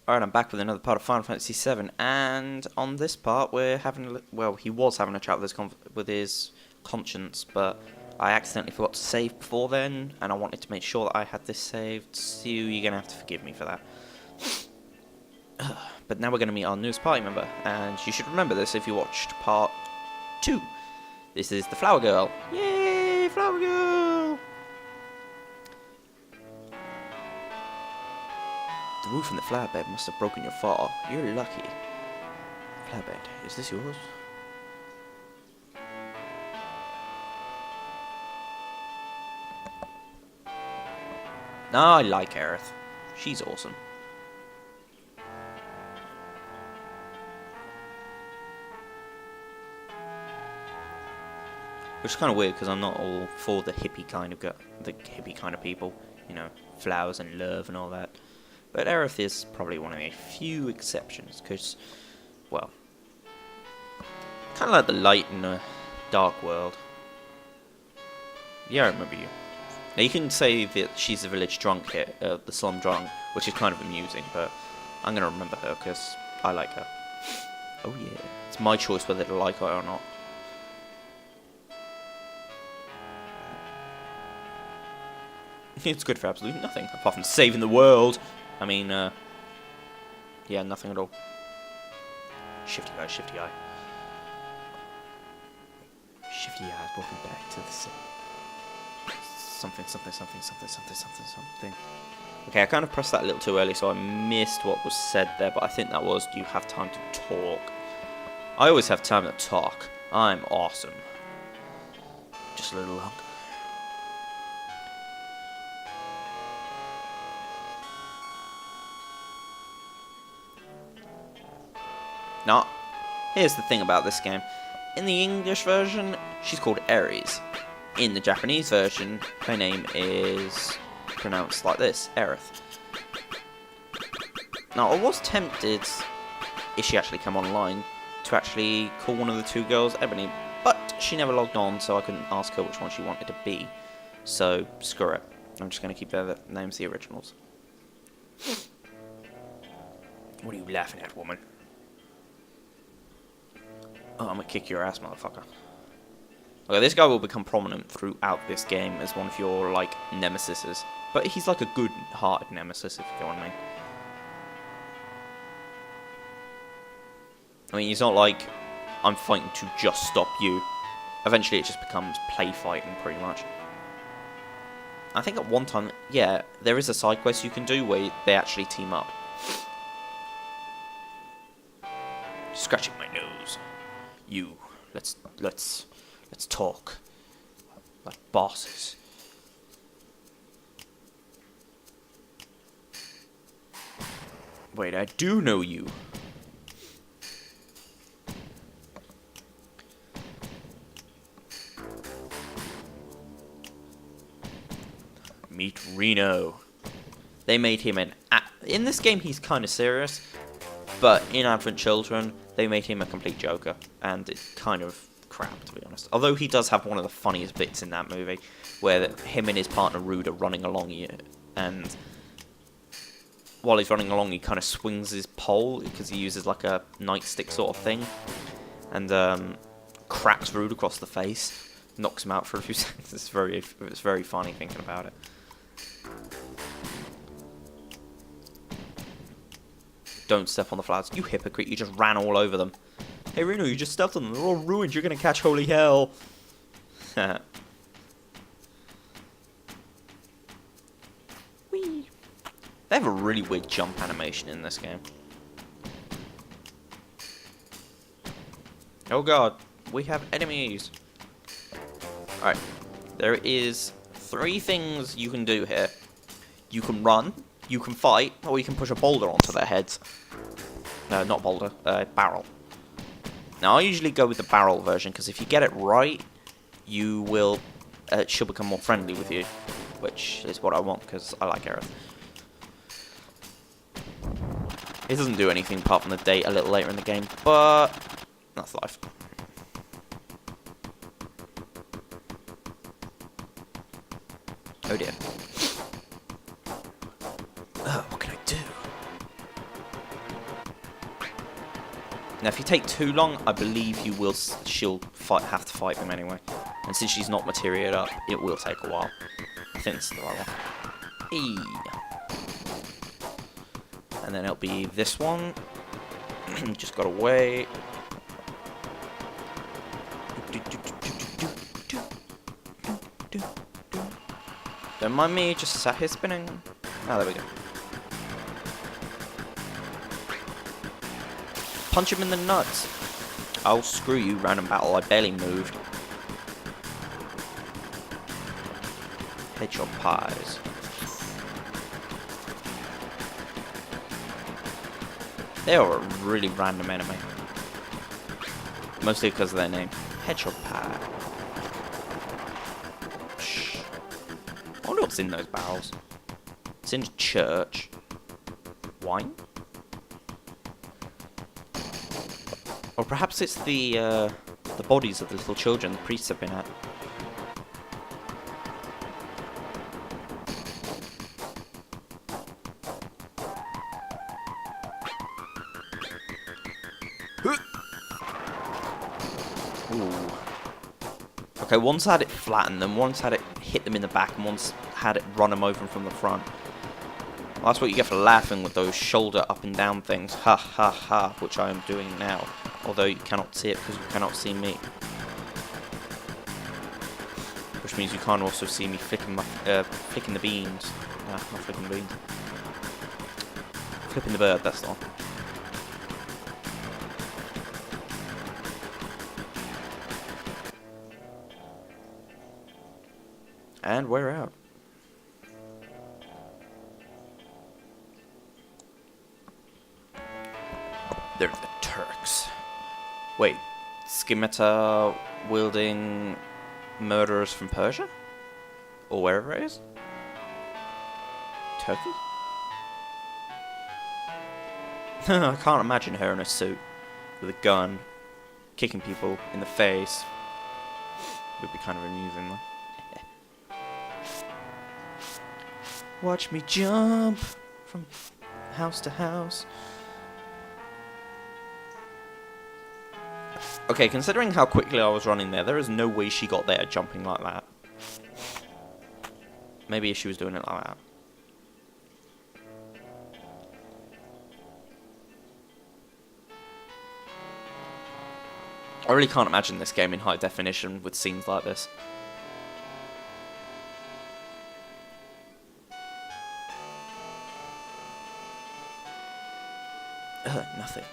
Alright, I'm back with another part of Final Fantasy VII, and on this part we're having well, he was having a chat with his conscience, but I accidentally forgot to save before then, and I wanted to make sure that I had this saved, so you're going to have to forgive me for that. But now we're going to meet our newest party member, and you should remember this if you watched part 2. This is the Flower Girl. Yay, Flower Girl! The roof in the flower bed must have broken your fall. You're lucky. Flower bed, is this yours? No, I like Aerith. She's awesome. Which is kind of weird because I'm not all for the hippie kind of people, you know, flowers and love and all that. But Aerith is probably one of a few exceptions, because, well, kind of like the light in a dark world. Yeah, I remember you. Now, you can say that she's the village drunk here, the slum drunk, which is kind of amusing, but I'm going to remember her, because I like her. Oh yeah, it's my choice whether to like her or not. It's good for absolutely nothing, apart from saving the world. I mean, yeah, nothing at all. Shifty eye, shifty eye. Shifty eyes walking back to the city. Something. Okay, I kind of pressed that a little too early, so I missed what was said there, but I think that was, do you have time to talk? I always have time to talk. I'm awesome. Just a little longer. Now, here's the thing about this game. In the English version, she's called Aeris. In the Japanese version, her name is pronounced like this, Aerith. Now, I was tempted, if she actually came online, to actually call one of the two girls Ebony, but she never logged on, so I couldn't ask her which one she wanted to be. So, screw it. I'm just going to keep their names the originals. What are you laughing at, woman? Oh, I'm gonna kick your ass, motherfucker. Okay, this guy will become prominent throughout this game as one of your, like, nemesises. But he's like a good-hearted nemesis, if you get what I mean. I mean, he's not like, I'm fighting to just stop you. Eventually it just becomes play fighting, pretty much. I think at one time, yeah, there is a side quest you can do where they actually team up. Scratching my nose. You, let's talk like bosses. Wait, I do know you. Meet Reno. They made him in this game he's kind of serious, but in Advent Children they made him a complete joker, and it's kind of crap, to be honest. Although he does have one of the funniest bits in that movie, where him and his partner Rude are running along here, and while he's running along he kind of swings his pole, because he uses like a nightstick sort of thing, and cracks Rude across the face, knocks him out for a few seconds. It's very funny thinking about it. Don't step on the flowers. You hypocrite, you just ran all over them. Hey Reno, you just stepped on them. They're all ruined. You're going to catch holy hell. Whee. They have a really weird jump animation in this game. Oh god, we have enemies. Alright, there is 3 things you can do here. You can run, you can fight, or you can push a boulder onto their heads. No, not boulder, barrel. Now, I usually go with the barrel version, because if you get it right, you will, she'll become more friendly with you, which is what I want, because I like Aerith. It doesn't do anything apart from the date a little later in the game, but that's life. Oh dear. What can I do? Now, if you take too long, I believe she'll have to fight him anyway. And since she's not materiated up, it will take a while. I think this is the right one. Eee. And then it'll be this one. Just gotta wait. Don't mind me, just sat here spinning. Ah, there we go. Punch him in the nuts. Oh, screw you, random battle. I barely moved. Headshot pies. They are a really random enemy. Mostly because of their name. Headshot pie. Shh. I wonder what's in those barrels. It's in a church. Wine? Or perhaps it's the bodies of the little children the priests have been at. Ooh. Okay, once had it flattened them, once had it hit them in the back, and once had it run them over from the front. Well, that's what you get for laughing with those shoulder up and down things. Ha ha ha, which I am doing now. Although you cannot see it because you cannot see me. Which means you can't also see me flicking the beans. Nah, not flicking the beans. Flipping the bird, that's the one. And we're out. They're the Turks. Wait, scimitar wielding murderers from Persia? Or wherever it is? Turkey? I can't imagine her in a suit with a gun, kicking people in the face. It would be kind of amusing though. Watch me jump from house to house. Okay, considering how quickly I was running there is no way she got there jumping like that. Maybe if she was doing it like that. I really can't imagine this game in high definition with scenes like this. Nothing.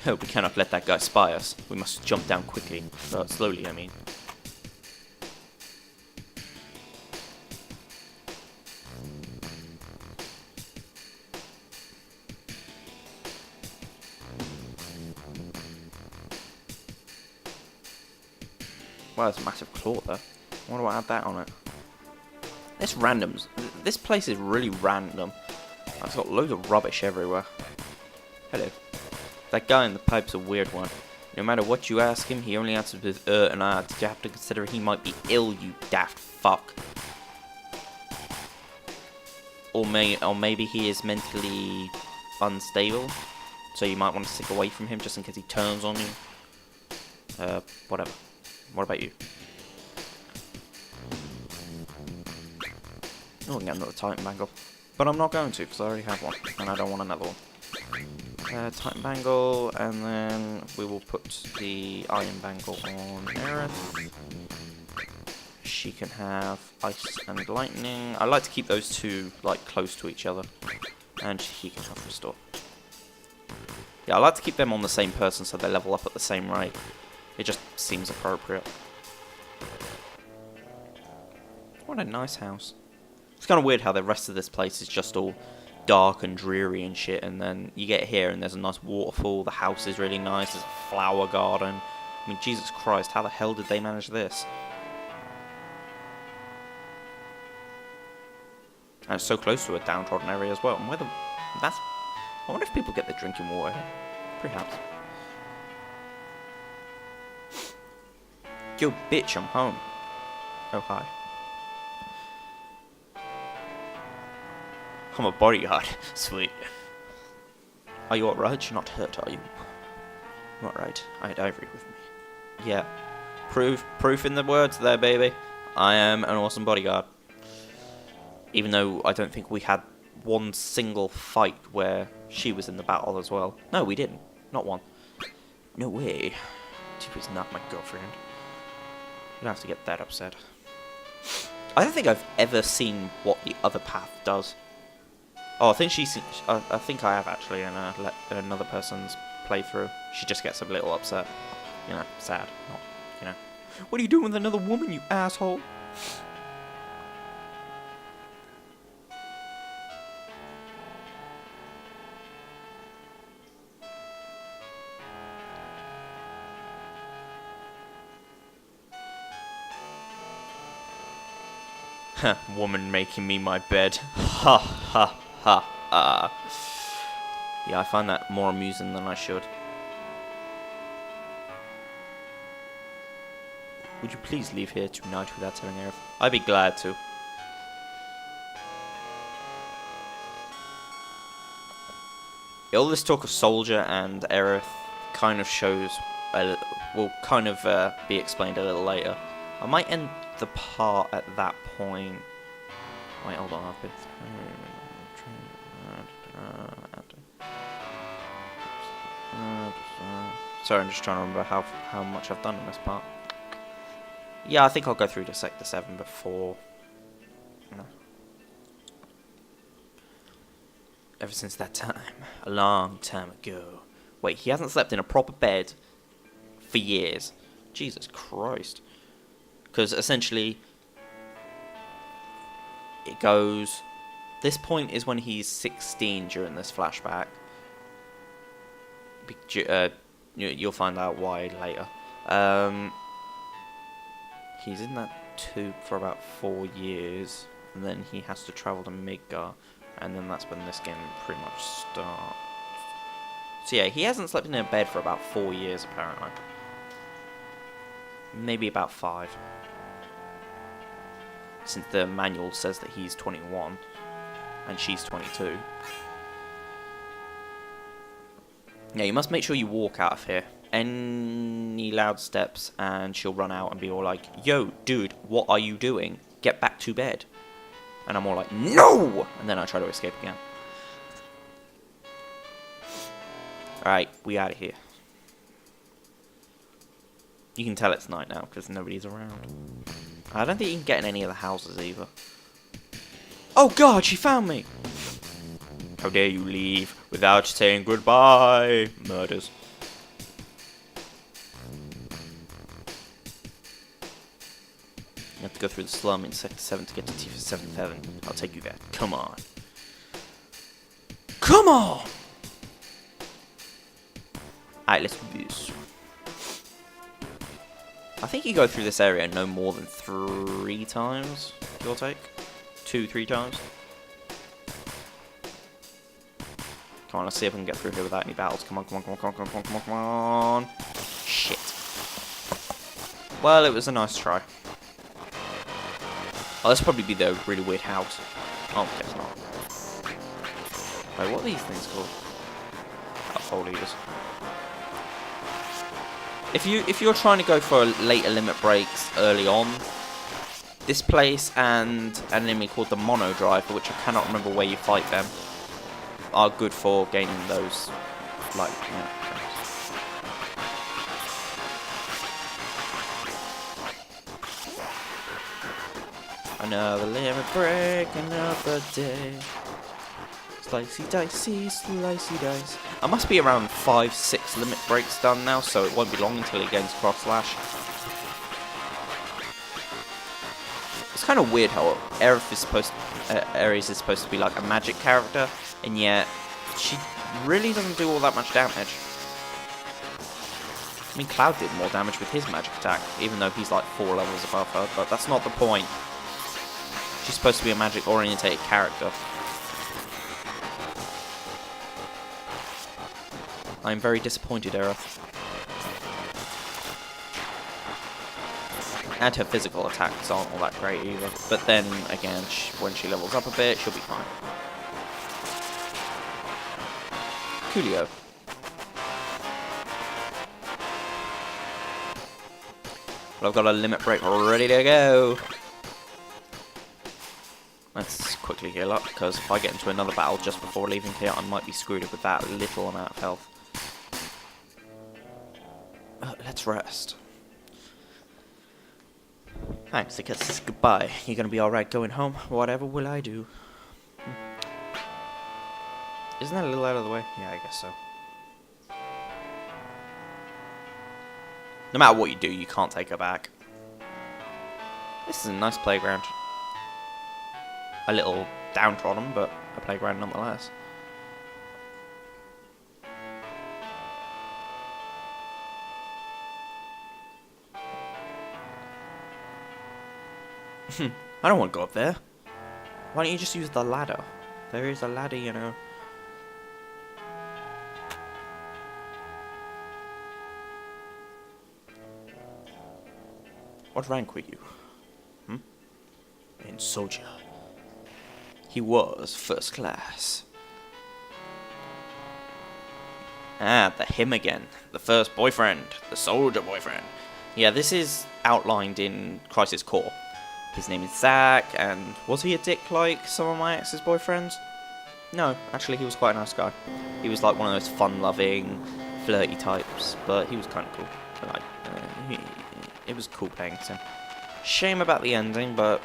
Oh, we cannot let that guy spy us. We must jump down quickly. Slowly, I mean. Wow, there's a massive claw there. Why do I add that on it? This randoms. This place is really random. It's got loads of rubbish everywhere. Hello. That guy in the pipe's a weird one. No matter what you ask him, he only answers with and ah. Did you have to consider he might be ill, you daft fuck? Or maybe he is mentally unstable, so you might want to stick away from him just in case he turns on you. Whatever. What about you? Oh, I can get another Titan Bangle. But I'm not going to, because I already have one, and I don't want another one. Titan Bangle, and then we will put the Iron Bangle on Aerith. She can have Ice and Lightning. I like to keep those two, like, close to each other. And he can have Restore. Yeah, I like to keep them on the same person so they level up at the same rate. It just seems appropriate. What a nice house. It's kind of weird how the rest of this place is just all dark and dreary and shit, and then you get here and there's a nice waterfall, the house is really nice, there's a flower garden. I mean, Jesus Christ, how the hell did they manage this? And it's so close to a downtrodden area as well. And where I wonder if people get their drinking water here. Perhaps. Yo, bitch, I'm home. Oh, hi. I'm a bodyguard. Sweet. Are you alright? You're not hurt, are you? I'm alright. I had Ivory with me. Yeah. Proof in the words there, baby. I am an awesome bodyguard. Even though I don't think we had one single fight where she was in the battle as well. No, we didn't. Not one. No way. Tifa's not my girlfriend. You don't have to get that upset. I don't think I've ever seen what the other path does. Oh, I think I think I have actually in another person's playthrough. She just gets a little upset. You know, sad. Not, you know. What are you doing with another woman, you asshole? Woman making me my bed. Ha ha ha ha. Yeah, I find that more amusing than I should. Would you please leave here tonight without telling Aerith? I'd be glad to. Yeah, all this talk of Soldier and Aerith kind of shows, will kind of be explained a little later. I might end the part at that point. Wait, hold on. I've been sorry, I'm just trying to remember how much I've done in this part. Yeah, I think I'll go through to Sector 7 before. No. Ever since that time, a long time ago. Wait, he hasn't slept in a proper bed for years. Jesus Christ. Because essentially, it goes... This point is when he's 16 during this flashback. You'll find out why later. He's in that tube for about 4 years. And then he has to travel to Midgar. And then that's when this game pretty much starts. So yeah, he hasn't slept in a bed for about 4 years apparently. Maybe about 5. Since the manual says that he's 21 and she's 22. Yeah, you must make sure you walk out of here. Any loud steps and she'll run out and be all like, yo, dude, what are you doing? Get back to bed. And I'm all like, no! And then I try to escape again. Alright, we out of here. You can tell it's night now because nobody's around. I don't think you can get in any of the houses either. Oh god, she found me! How dare you leave without saying goodbye? Murders. You have to go through the slum in Sector 7 to get to Tifa 77. I'll take you there. Come on. Come on! Alright, let's do this. I think you go through this area no more than 3 times, give or take. 2-3 times. Come on, let's see if I can get through here without any battles. Come on, come on, come on, come on, come on, come on, come on. Shit. Well, it was a nice try. Oh, this will probably be the really weird house. Oh, guess not. Wait, what are these things called? Alcohol leaders. If you're trying to go for later limit breaks early on, this place and an enemy called the Mono Drive, for which I cannot remember where you fight them, are good for gaining those, like, you know, another limit break, another day. Slicey dicey, slicey dice. I must be around 5-6 limit breaks done now, so it won't be long until he gains cross slash. It's kind of weird how Aerith is Aeris is supposed to be like a magic character, and yet she really doesn't do all that much damage. I mean, Cloud did more damage with his magic attack, even though he's like 4 levels above her, but that's not the point. She's supposed to be a magic-orientated character. I'm very disappointed, Aerith. And her physical attacks aren't all that great either. But then, again, when she levels up a bit, she'll be fine. Coolio. Well, I've got a limit break ready to go. Let's quickly heal up, because if I get into another battle just before leaving here, I might be screwed with that little amount of health. Let's rest. Thanks, the kid says goodbye. You're gonna be alright going home? Whatever will I do? Isn't that a little out of the way? Yeah, I guess so. No matter what you do, you can't take her back. This is a nice playground. A little downtrodden, but a playground nonetheless. I don't want to go up there. Why don't you just use the ladder? There is a ladder, you know. What rank were you? In soldier. He was first class. Ah, the him again. The first boyfriend. The soldier boyfriend. Yeah, this is outlined in Crisis Core. His name is Zach, and was he a dick like some of my ex's boyfriends? No, actually he was quite a nice guy. He was like one of those fun-loving, flirty types, but he was kind of cool. Like, it was cool playing with him. Shame about the ending, but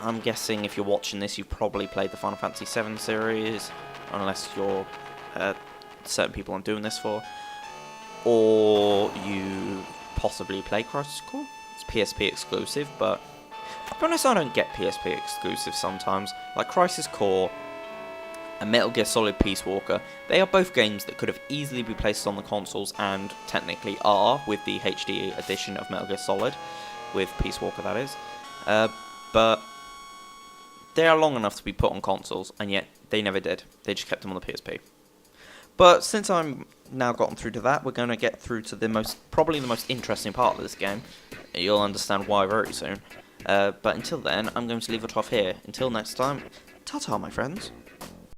I'm guessing if you're watching this, you've probably played the Final Fantasy VII series, unless you're certain people I'm doing this for, or you possibly play Crisis Core. It's PSP exclusive, but to be honest, I don't get PSP exclusive sometimes. Like Crisis Core and Metal Gear Solid Peace Walker, they are both games that could have easily been placed on the consoles, and technically are, with the HD edition of Metal Gear Solid, with Peace Walker that is. But they are long enough to be put on consoles, and yet they never did. They just kept them on the PSP. But since I'm now gotten through to that, we're going to get through to probably the most interesting part of this game. You'll understand why very soon. But until then, I'm going to leave it off here. Until next time, ta-ta, my friends.